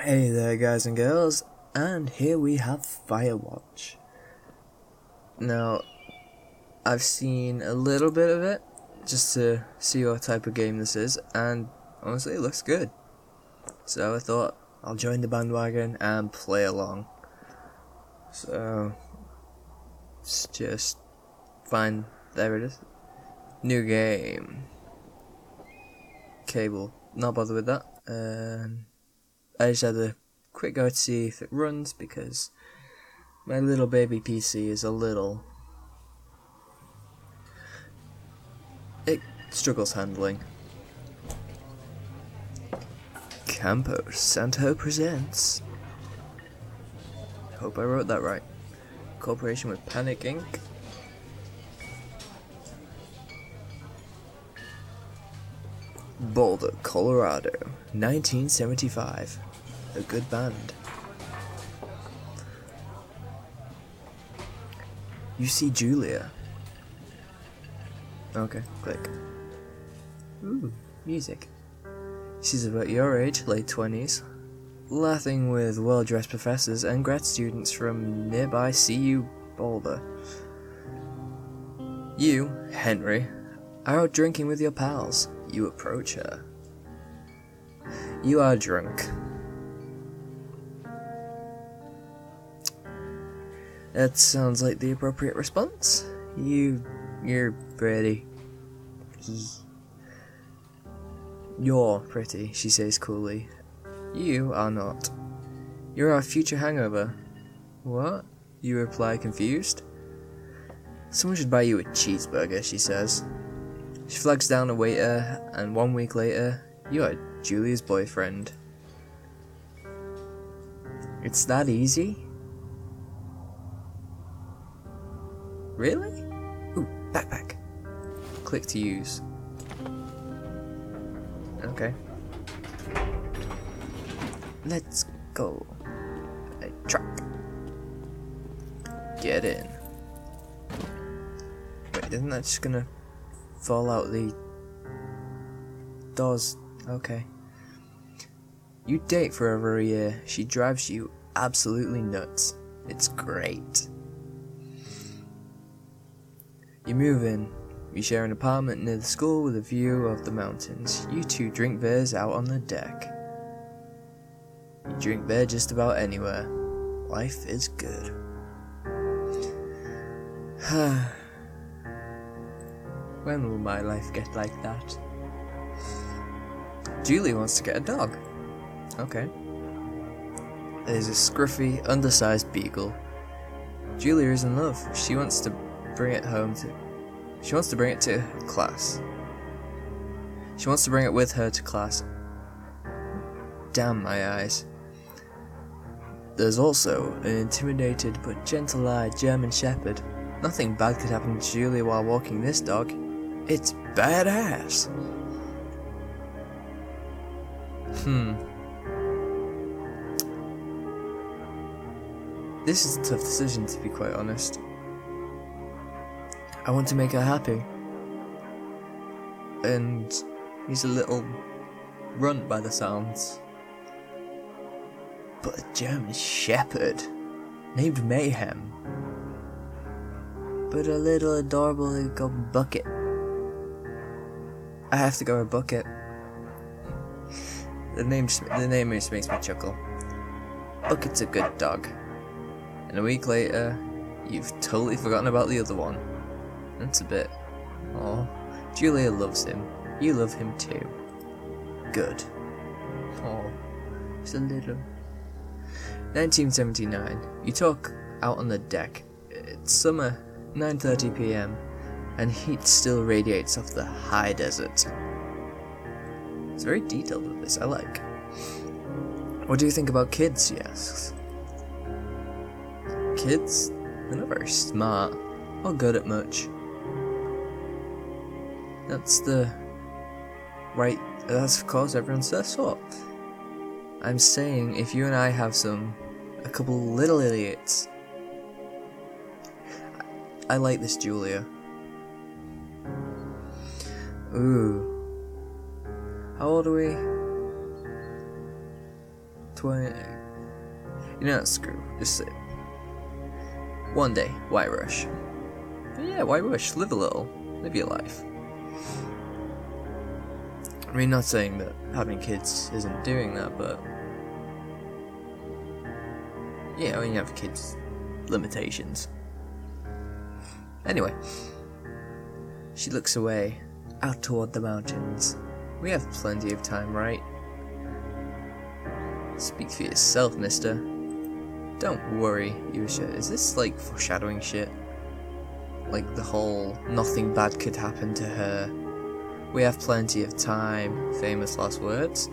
Hey there guys and girls, and here we have FireWatch. Now, I've seen a little bit of it, just to see what type of game this is, and honestly it looks good. So I thought, I'll join the bandwagon and play along. So, let's just find, there it is. New game. Cable, not bother with that. I just had a quick go to see if it runs because my little baby PC is it struggles handling. Campo Santo presents, hope I wrote that right, cooperation with Panic Inc. Boulder, Colorado, 1975. A good band. You see Julia. Okay, click. Ooh, music. She's about your age, late 20s, laughing with well-dressed professors and grad students from nearby CU Boulder. You, Henry, are out drinking with your pals. You approach her. You are drunk. That sounds like the appropriate response. You're pretty. You're pretty, she says coolly. You are not. You're our future hangover. What? You reply confused. Someone should buy you a cheeseburger, she says. She flags down a waiter, and 1 week later, you are Julia's boyfriend. It's that easy? Really? Ooh, backpack. Click to use. Okay. Let's go. A truck. Get in. Wait, isn't that just gonna fall out the doors? Okay. You date for over a year. She drives you absolutely nuts. It's great. You move in. You share an apartment near the school with a view of the mountains. You two drink beers out on the deck. You drink beer just about anywhere. Life is good. When will my life get like that? Julie wants to get a dog. Okay. There's a scruffy, undersized beagle. Julia is in love. She wants to bring it to class. She wants to bring it with her to class. Damn my eyes. There's also an intimidated but gentle-eyed German Shepherd. Nothing bad could happen to Julia while walking this dog. It's badass. This is a tough decision, to be quite honest. I want to make her happy. And he's a little runt by the sounds. But a German Shepherd named Mayhem. But a little adorable little Bucket. I have to go with Bucket. The name just makes me chuckle. Bucket's a good dog. And a week later, you've totally forgotten about the other one. That's a bit. Aw. Julia loves him. You love him too. Good. Aw. Just a little. 1979. You talk out on the deck. It's summer, 9:30 p.m. and heat still radiates off the high desert. It's very detailed with this, I like. What do you think about kids, she asks. Kids? They're not very smart or good at much. That's of course everyone's their sort. I'm saying if you and I have a couple little idiots. I like this Julia. Ooh. How old are we? point. You know, screw. Just say, one day, why rush? Yeah, why rush? Live a little. Live your life. I mean, not saying that having kids isn't doing that, but yeah, when you have kids, limitations. Anyway, she looks away, out toward the mountains. We have plenty of time, right? Speak for yourself, mister. Don't worry, Yusha. Is this like foreshadowing shit? Like the whole nothing bad could happen to her. We have plenty of time. Famous last words.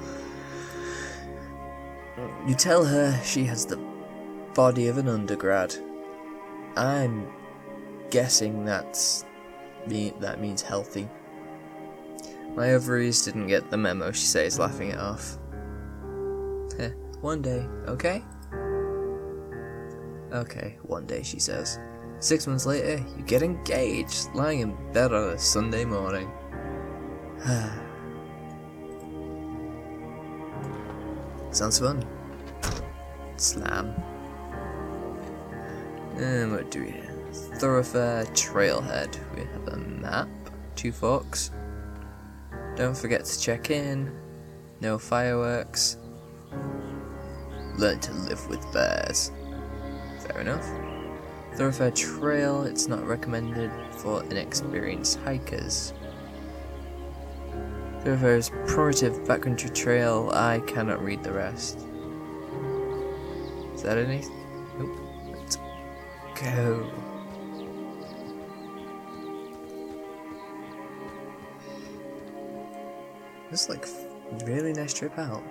You tell her she has the body of an undergrad. I'm guessing that means healthy. My ovaries didn't get the memo, she says, laughing it off. Heh, one day, okay? Okay, one day, she says. 6 months later, you get engaged, lying in bed on a Sunday morning. Sounds fun. Slam. And what do we have? Thoroughfare Trailhead. We have a map, 2 forks. Don't forget to check in. No fireworks. Learn to live with bears. Fair enough. Thoroughfare Trail, it's not recommended for inexperienced hikers. Thoroughfare's primitive backcountry trail, I cannot read the rest. Is that anything? Nope. Let's go. This is like a really nice trip out.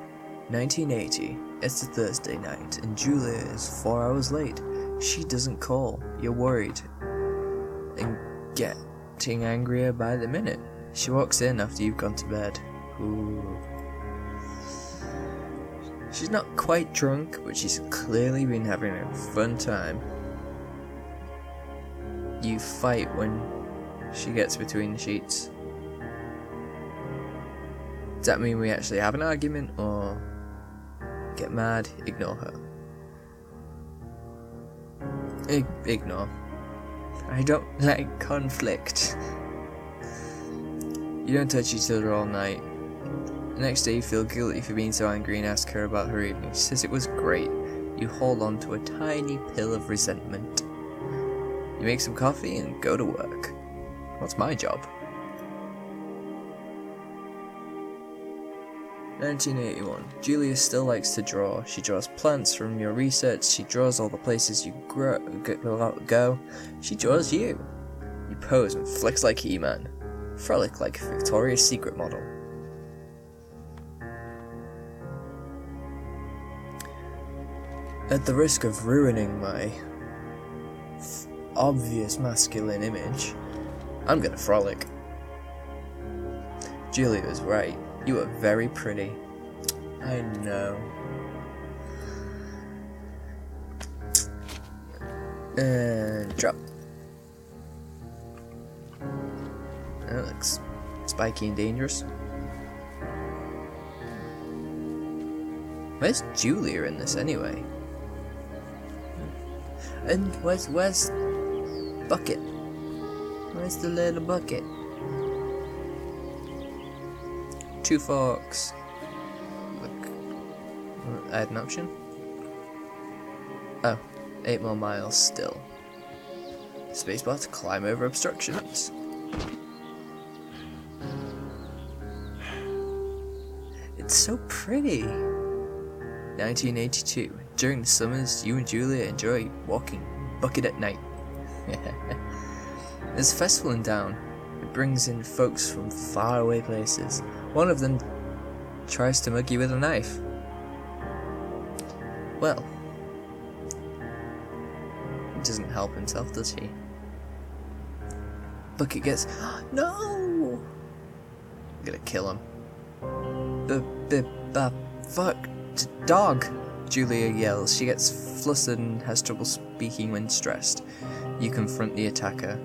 1980. It's a Thursday night, and Julia is 4 hours late. She doesn't call. You're worried. And getting angrier by the minute. She walks in after you've gone to bed. Ooh. She's not quite drunk, but she's clearly been having a fun time. You fight when she gets between the sheets. Does that mean we actually have an argument, or get mad, ignore her? Ignore. I don't like conflict. You don't touch each other all night. The next day you feel guilty for being so angry and ask her about her evening. She says it was great. You hold on to a tiny pill of resentment. You make some coffee and go to work. What's my job? 1981. Julia still likes to draw. She draws plants from your research. She draws all the places you go. She draws you. You pose and flex like He-Man. Frolic like a Victoria's Secret model. At the risk of ruining my obvious masculine image, I'm gonna frolic. Julia is right. You are very pretty. I know. And drop. That looks spiky and dangerous. Where's Julia in this anyway? And where's Bucket? Where's the little bucket? 2 forks. Look. Add an option? Oh, 8 more miles still. Spacebar to climb over obstructions. It's so pretty. 1982. During the summers, you and Julia enjoy walking Bucket at night. There's a festival in town. It brings in folks from faraway places. One of them tries to mug you with a knife. Well, he doesn't help himself, does he? Bucket gets... No! I'm gonna kill him. Fuck. Dog! Julia yells. She gets flustered and has trouble speaking when stressed. You confront the attacker.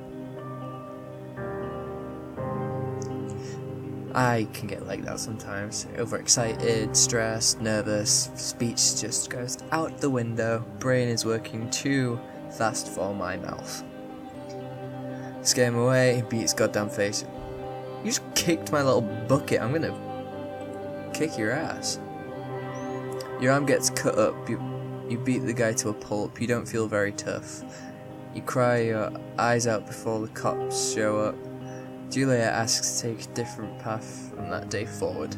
I can get like that sometimes. Overexcited, stressed, nervous, speech just goes out the window, brain is working too fast for my mouth. Scare him away, beat his goddamn face. You just kicked my little bucket, I'm gonna kick your ass. Your arm gets cut up, you beat the guy to a pulp, you don't feel very tough. You cry your eyes out before the cops show up. Julia asks to take a different path from that day forward.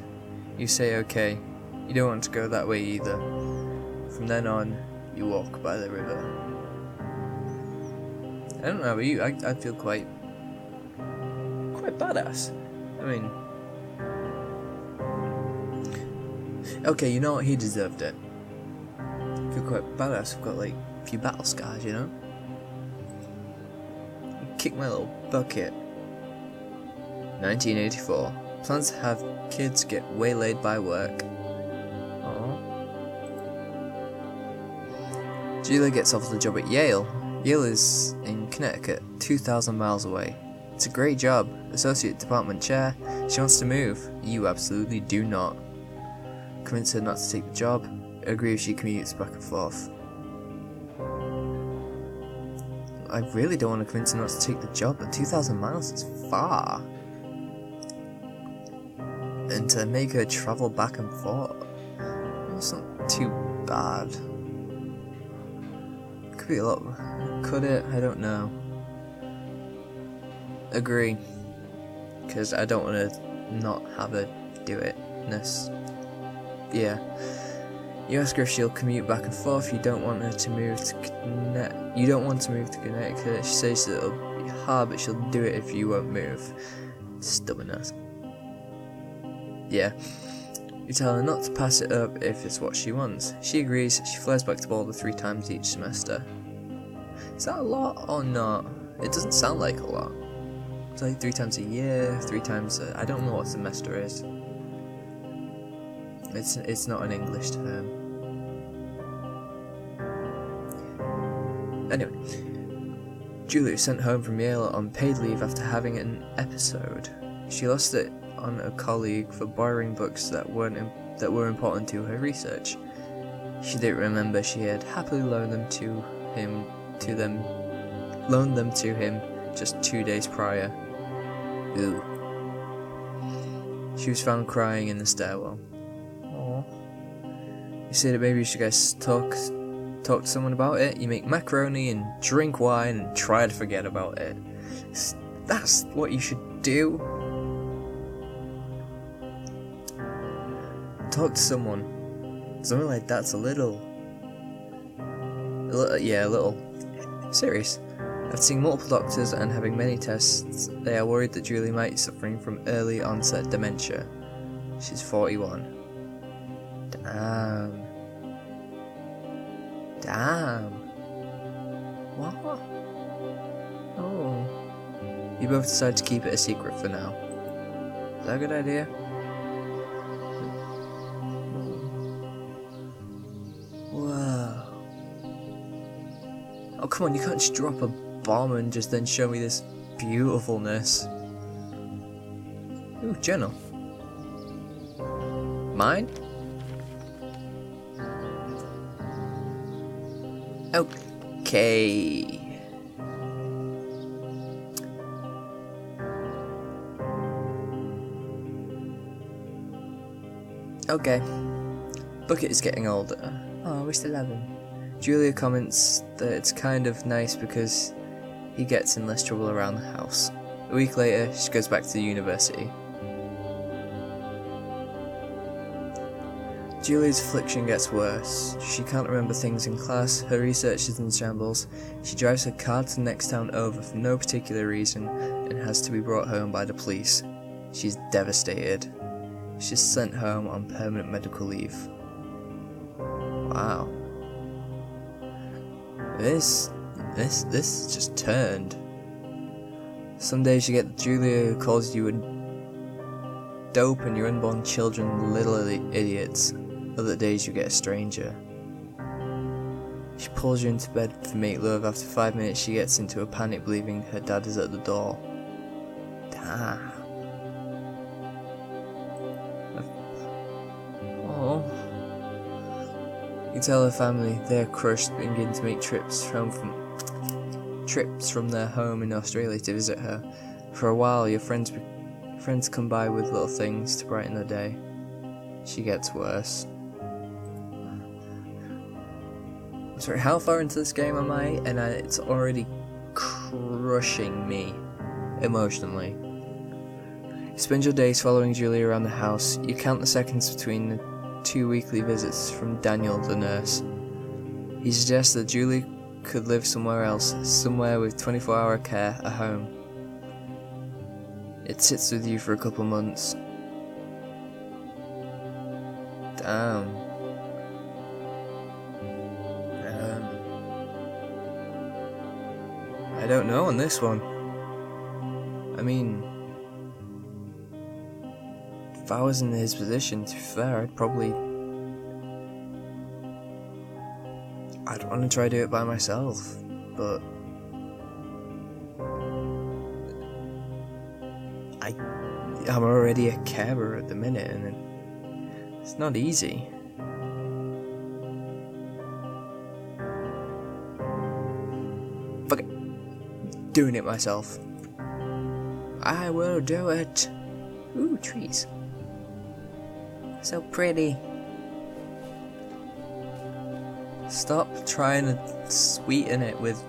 You say okay, you don't want to go that way either. From then on, you walk by the river. I don't know about you, I feel quite badass. I mean, okay, you know what, he deserved it. I feel quite badass, I've got like a few battle scars, you know? Kick my little bucket. 1984. Plans to have kids get waylaid by work. Aww. Julia gets offered the job at Yale. Yale is in Connecticut, 2,000 miles away. It's a great job. Associate department chair. She wants to move. You absolutely do not. Convince her not to take the job. Agree if she commutes back and forth. I really don't want to convince her not to take the job, but 2,000 miles is far. And to make her travel back and forth, it's not too bad. Could be a lot. Could it? I don't know. Agree. Because I don't want to not have her do it. Yeah. You ask her if she'll commute back and forth. You don't want her to move to Connecticut. She says that it'll be hard, but she'll do it if you won't move. Stubbornness. Yeah. You tell her not to pass it up if it's what she wants. She agrees. She flies back to Boulder 3 times each semester. Is that a lot or not? It doesn't sound like a lot. It's like 3 times a year, 3 times I don't know what semester is. It's not an English term. Anyway, Julia was sent home from Yale on paid leave after having an episode. She lost it on a colleague for borrowing books that were important to her research. She didn't remember she had happily loaned them to him just 2 days prior. Ooh. She was found crying in the stairwell. Aww. You say that maybe you should guys talk to someone about it. You make macaroni and drink wine and try to forget about it. That's what you should do. Talk to someone. Something like that's a little serious. After seeing multiple doctors and having many tests, they are worried that Julie might be suffering from early onset dementia. She's 41. Damn. What? Oh. You both decide to keep it a secret for now. Is that a good idea? Wow. Oh, come on, you can't just drop a bomb and just then show me this beautifulness. Ooh, journal. Mine? Okay. Okay. Bucket is getting older. Oh, we're still 11. Julia comments that it's kind of nice because he gets in less trouble around the house. A week later, she goes back to the university. Julia's affliction gets worse. She can't remember things in class, her research is in shambles. She drives her car to the next town over for no particular reason and has to be brought home by the police. She's devastated. She's sent home on permanent medical leave. Wow. This just turned. Some days you get Julia who calls you a dope and your unborn children little idiots. Other days you get a stranger. She pulls you into bed to make love. After 5 minutes she gets into a panic believing her dad is at the door. Damn. You tell her family they're crushed and begin to make trips from their home in Australia to visit her. For a while, your friends come by with little things to brighten the day. She gets worse. Sorry, how far into this game am I? And it's already crushing me emotionally. You spend your days following Julie around the house. You count the seconds between the 2 weekly visits from Daniel, the nurse. He suggests that Julie could live somewhere else, somewhere with 24-hour care, a home. It sits with you for a couple months. Damn. I don't know on this one. I mean, if I was in his position, to be fair, I'd want to try to do it by myself, but I'm already a carer at the minute, and it's not easy. Fuck it. Doing it myself. I will do it. Ooh, trees. So pretty. Stop trying to sweeten it with...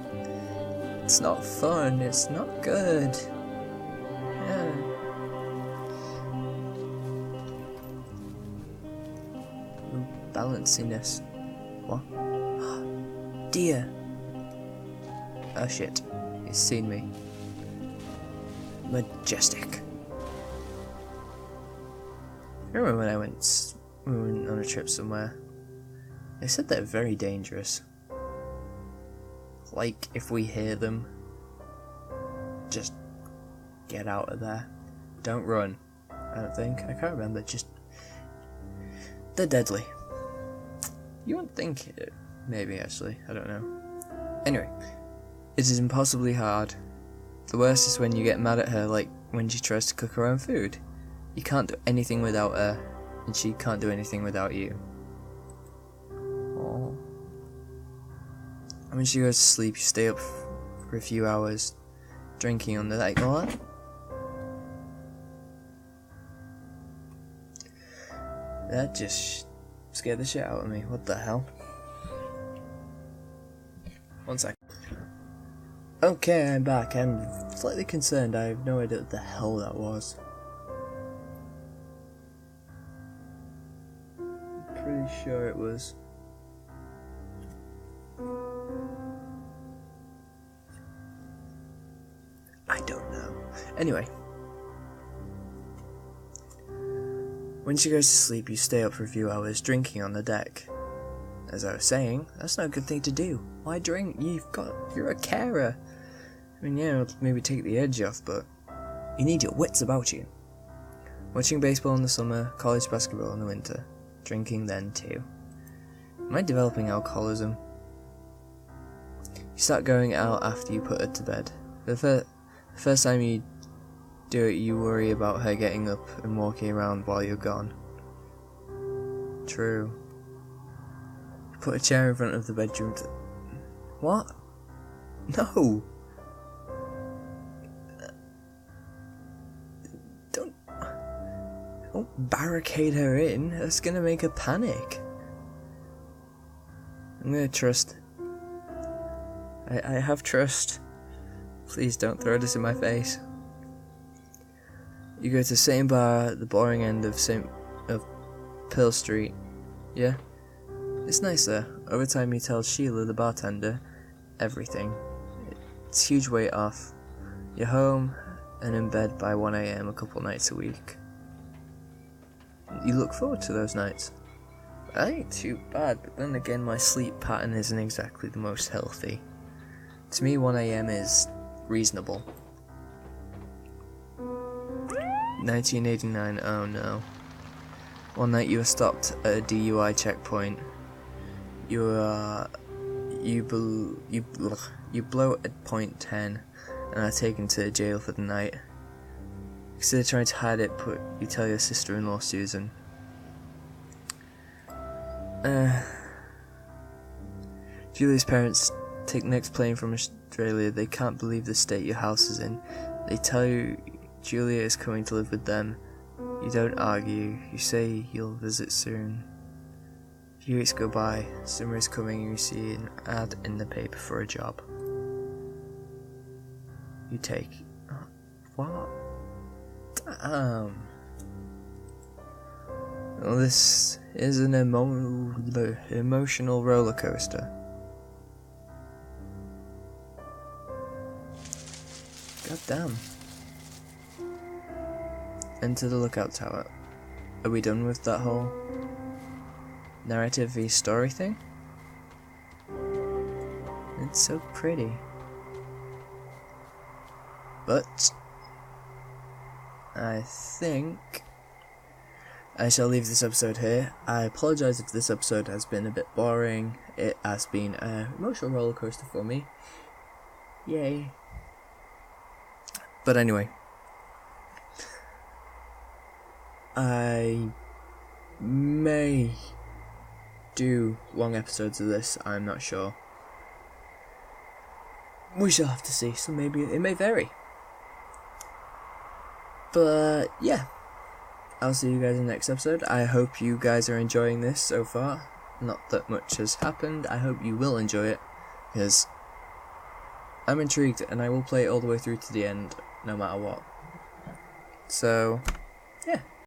It's not fun, it's not good. Yeah. Ooh, balanciness. What? Dear. Oh shit. He's seen me. Majestic. I remember when we went on a trip somewhere. They said they're very dangerous. Like, if we hear them, just get out of there. Don't run. I don't think. I can't remember. Just... They're deadly. You wouldn't think it. Maybe, actually. I don't know. Anyway. It is impossibly hard. The worst is when you get mad at her, like when she tries to cook her own food. You can't do anything without her, and she can't do anything without you. Aww. And when she goes to sleep, you stay up for a few hours, drinking on the night. What? That just scared the shit out of me. What the hell? 1 sec. Okay, I'm back. I'm slightly concerned. I have no idea what the hell that was. I'm pretty sure it was... I don't know. Anyway. When she goes to sleep, you stay up for a few hours drinking on the deck. As I was saying, that's not a good thing to do. Why drink? You're a carer. I mean, yeah, maybe take the edge off, but you need your wits about you. Watching baseball in the summer, college basketball in the winter. Drinking then too. Am I developing alcoholism? You start going out after you put her to bed. The first time you do it, you worry about her getting up and walking around while you're gone. True. Put a chair in front of the bedroom to... What? No! Don't barricade her in. That's gonna make her panic. I'm gonna trust. I have trust. Please don't throw this in my face. You go to the same bar at the boring end of Pearl Street. Yeah? It's nice there. Over time you tell Sheila, the bartender, everything. It's a huge weight off. You're home and in bed by 1 AM a couple nights a week. You look forward to those nights. That ain't too bad, but then again my sleep pattern isn't exactly the most healthy. To me 1 AM is reasonable. 1989, oh no. One night you were stopped at a DUI checkpoint. You blow at point 10 and are taken to jail for the night. Instead of trying to hide it, you tell your sister-in-law Susan. Julia's parents take next plane from Australia. They can't believe the state your house is in. They tell you Julia is coming to live with them. You don't argue. You say you'll visit soon. A few weeks go by. Summer is coming and you see an ad in the paper for a job. You take... What? Damn. Well, this is an emotional roller coaster. God damn. Enter the lookout tower. Are we done with that whole narrative v story thing? It's so pretty. But I think I shall leave this episode here. I apologise if this episode has been a bit boring. It has been an emotional roller coaster for me. Yay. But anyway, I may do long episodes of this, I'm not sure. We shall have to see, so maybe it may vary. But yeah, I'll see you guys in the next episode. I hope you guys are enjoying this so far. Not that much has happened. I hope you will enjoy it, because I'm intrigued and I will play it all the way through to the end, no matter what. So